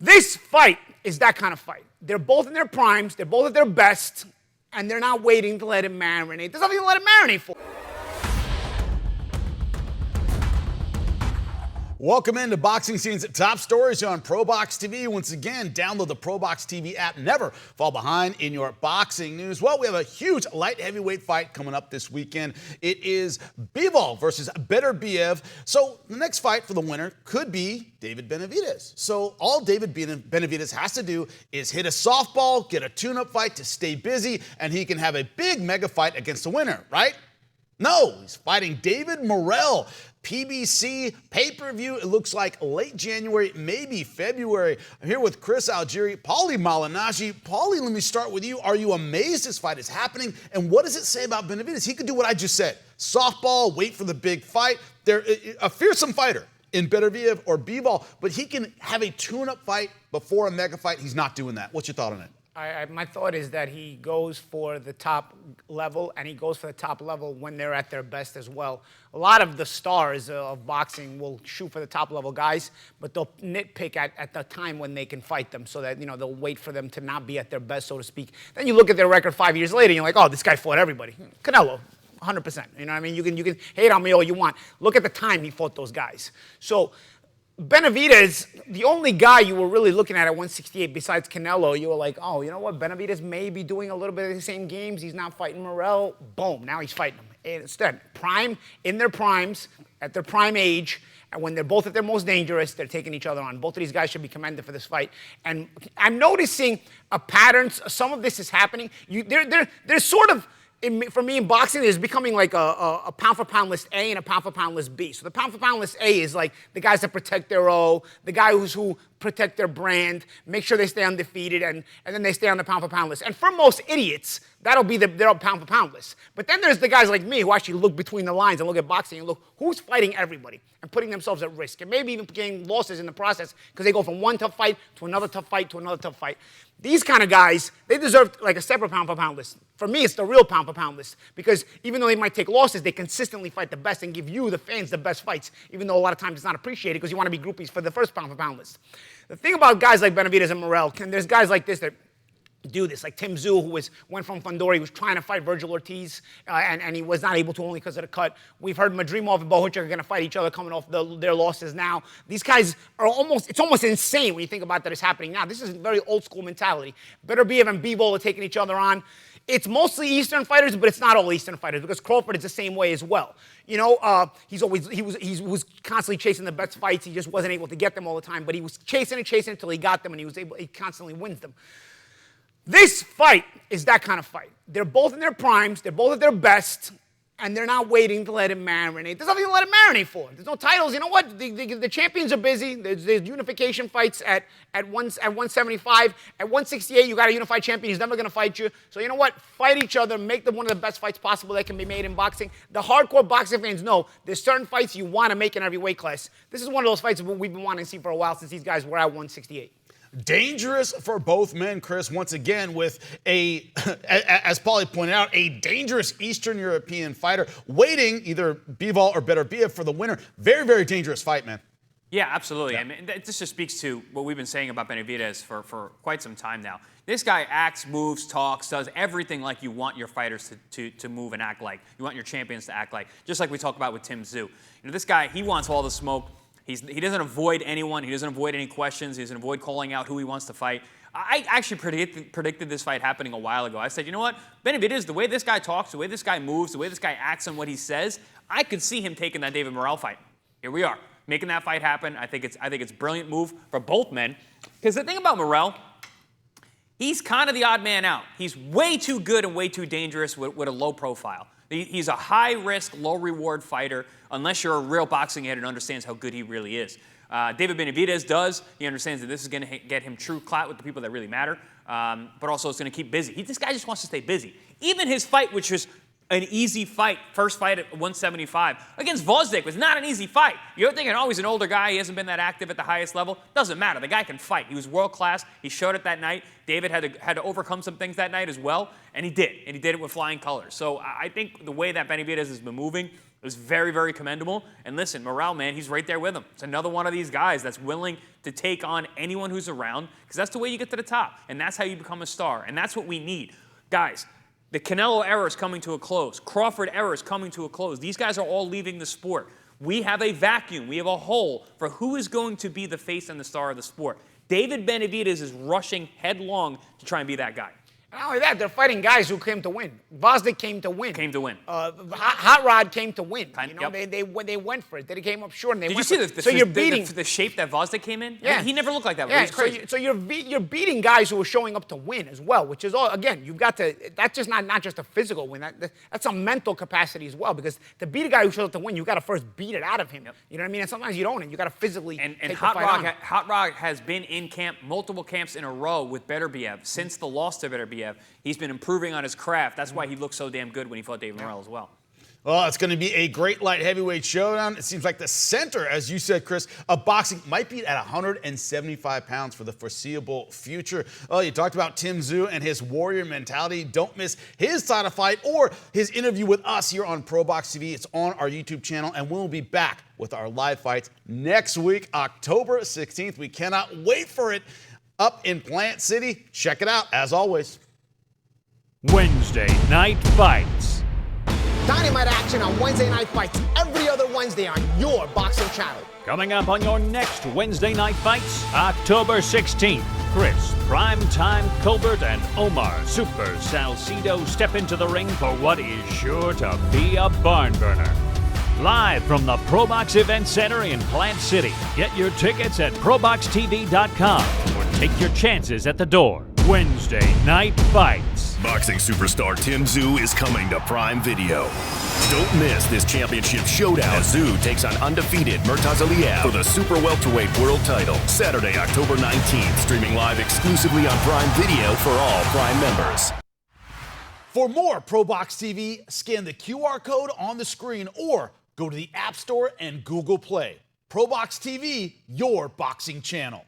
This fight is that kind of fight. They're both in their primes, they're both at their best, and they're not waiting to let it marinate. There's nothing to let it marinate for. Welcome into Boxing Scene's top stories on ProBox TV. Once again, download the ProBox TV app. Never fall behind in your boxing news. Well, we have a huge light heavyweight fight coming up this weekend. It is Bivol versus Benavidez. So the next fight for the winner could be David Benavidez. So all David Benavidez has to do is hit a softball, get a tune-up fight to stay busy, and he can have a big mega fight against the winner, right? No, he's fighting David Morrell. PBC pay-per-view, it looks like late January, maybe February. I'm here with Chris Algieri, Paulie Malignaggi. Paulie, let me start with you. Are you amazed this fight is happening? And what does it say about Benavidez? He could do what I just said. Softball, wait for the big fight. They're a fearsome fighter in Benavidez or Bivol, but he can have a tune-up fight before a mega fight. He's not doing that. What's your thought on it? My thought is that he goes for the top level, and he goes for the top level when they're at their best as well. A lot of the stars of boxing will shoot for the top level guys, but they'll nitpick at the time when they can fight them, so that they'll wait for them to not be at their best, so to speak. Then you look at their record 5 years later, and you're like, oh, this guy fought everybody. Canelo. 100%. You know what I mean? You can hate on me all you want. Look at the time he fought those guys. So Benavidez, the only guy you were really looking at 168 besides Canelo, you were like, oh, you know what? Benavidez may be doing a little bit of the same games. He's not fighting Morrell. Boom, now he's fighting him. Instead, prime, in their primes, at their prime age, and when they're both at their most dangerous, they're taking each other on. Both of these guys should be commended for this fight. And I'm noticing a pattern. Some of this is happening. There's sort of, for me in boxing, it's becoming like a pound-for-pound list A and a pound-for-pound list B. So the pound-for-pound list A is like the guys that protect their O, the guys who protect their brand, make sure they stay undefeated, and then they stay on the pound-for-pound list. And for most idiots, that'll be their pound-for-pound list. But then there's the guys like me who actually look between the lines and look at boxing and look who's fighting everybody and putting themselves at risk, and maybe even getting losses in the process because they go from one tough fight to another tough fight to another tough fight. These kind of guys, they deserve like a separate pound-for-pound list. For me, it's the real pound-for-pound list, because even though they might take losses, they consistently fight the best and give you, the fans, the best fights, even though a lot of times it's not appreciated because you want to be groupies for the first pound-for-pound list. The thing about guys like Benavidez and Morrell, there's guys like this that do this, like Tim Tszyu, who went from Fundora. He was trying to fight Virgil Ortiz, and he was not able to only because of the cut. We've heard Madrimov and Bohuchuk are going to fight each other coming off their losses now. These guys are it's almost insane when you think about that is happening now. This is very old school mentality. Benavidez and Bivol are taking each other on. It's mostly Eastern fighters, but it's not all Eastern fighters, because Crawford is the same way as well. He was constantly chasing the best fights. He just wasn't able to get them all the time, but he was chasing until he got them, and he constantly wins them. This fight is that kind of fight. They're both in their primes, they're both at their best, and they're not waiting to let it marinate. There's nothing to let it marinate for. There's no titles. You know what? The champions are busy. There's unification fights at 175. At 168, you got a unified champion. He's never going to fight you. So you know what? Fight each other. Make them one of the best fights possible that can be made in boxing. The hardcore boxing fans know there's certain fights you want to make in every weight class. This is one of those fights we've been wanting to see for a while, since these guys were at 168. Dangerous for both men, Chris, once again, with as Paulie pointed out, a dangerous Eastern European fighter waiting either Bivol or Benavidez for the winner. Very, very dangerous fight, man. Yeah, absolutely. Yeah. I mean, this just speaks to what we've been saying about Benavidez for quite some time now. This guy acts, moves, talks, does everything like you want your fighters to move and act like. You want your champions to act like. Just like we talked about with Tim Tszyu. This guy, he wants all the smoke. He doesn't avoid anyone. He doesn't avoid any questions. He doesn't avoid calling out who he wants to fight. I actually predicted this fight happening a while ago. I said, you know what? Benavidez, the way this guy talks, the way this guy moves, the way this guy acts and what he says, I could see him taking that David Morrell fight. Here we are, making that fight happen. I think it's a brilliant move for both men. Because the thing about Morrell, he's kind of the odd man out. He's way too good and way too dangerous with a low profile. He's a high-risk, low-reward fighter, unless you're a real boxing head and understands how good he really is. David Benavidez does. He understands that this is going to get him true clout with the people that really matter, but also it's going to keep busy. This guy just wants to stay busy. Even his fight, which was an easy fight, first fight at 175, against Vosdick was not an easy fight. You're thinking, oh, he's an older guy, he hasn't been that active at the highest level. Doesn't matter. The guy can fight. He was world class. He showed it that night. David had to overcome some things that night as well, and he did. And he did it with flying colors. So I think the way that Benavidez has been moving, It was very, very commendable. And listen, Morrell, man, he's right there with him. It's another one of these guys that's willing to take on anyone who's around, because that's the way you get to the top. And that's how you become a star. And that's what we need. Guys, the Canelo era is coming to a close. Crawford era is coming to a close. These guys are all leaving the sport. We have a vacuum. We have a hole for who is going to be the face and the star of the sport. David Benavidez is rushing headlong to try and be that guy. Not only that, they're fighting guys who came to win. Vosdick came to win. Came to win. Hot Rod came to win. Yep. They went for it. They came up short and they Did went you for see it. So you're beating the shape that Vosdick came in? Yeah. He never looked like that. Yeah, It was crazy. so you're beating guys who are showing up to win as well, which is all, again, you've got to, that's just not just a physical win. That's a mental capacity as well, because to beat a guy who shows up to win, you've got to first beat it out of him. Yep. You know what I mean? And sometimes you don't, and you got to physically And take Hot the fight on. Rod, Hot Rod has been in camp, multiple camps in a row with Beterbiev. Since the loss to Beterbiev, he's been improving on his craft. That's why he looked so damn good when he fought David Morrell as well. Well, it's going to be a great light heavyweight showdown. It seems like the center, as you said, Chris, of boxing might be at 175 pounds for the foreseeable future. Well, you talked about Tim Tszyu and his warrior mentality. Don't miss his title fight or his interview with us here on ProBox TV. It's on our YouTube channel, and we'll be back with our live fights next week, October 16th. We cannot wait for it up in Plant City. Check it out, as always. Wednesday Night Fights. Dynamite action on Wednesday Night Fights every other Wednesday on your boxing channel. Coming up on your next Wednesday Night Fights, October 16th. Chris, Primetime Colbert, and Omar Super Salcido step into the ring for what is sure to be a barn burner. Live from the ProBox Event Center in Plant City. Get your tickets at proboxtv.com or take your chances at the door. Wednesday Night Fights. Boxing superstar Tim Tszyu is coming to Prime Video. Don't miss this championship showdown as Tszyu takes on undefeated Murtaz Aliyev for the super welterweight world title. Saturday, October 19th, streaming live exclusively on Prime Video for all Prime members. For more ProBox TV, scan the QR code on the screen or go to the App Store and Google Play. ProBox TV, your boxing channel.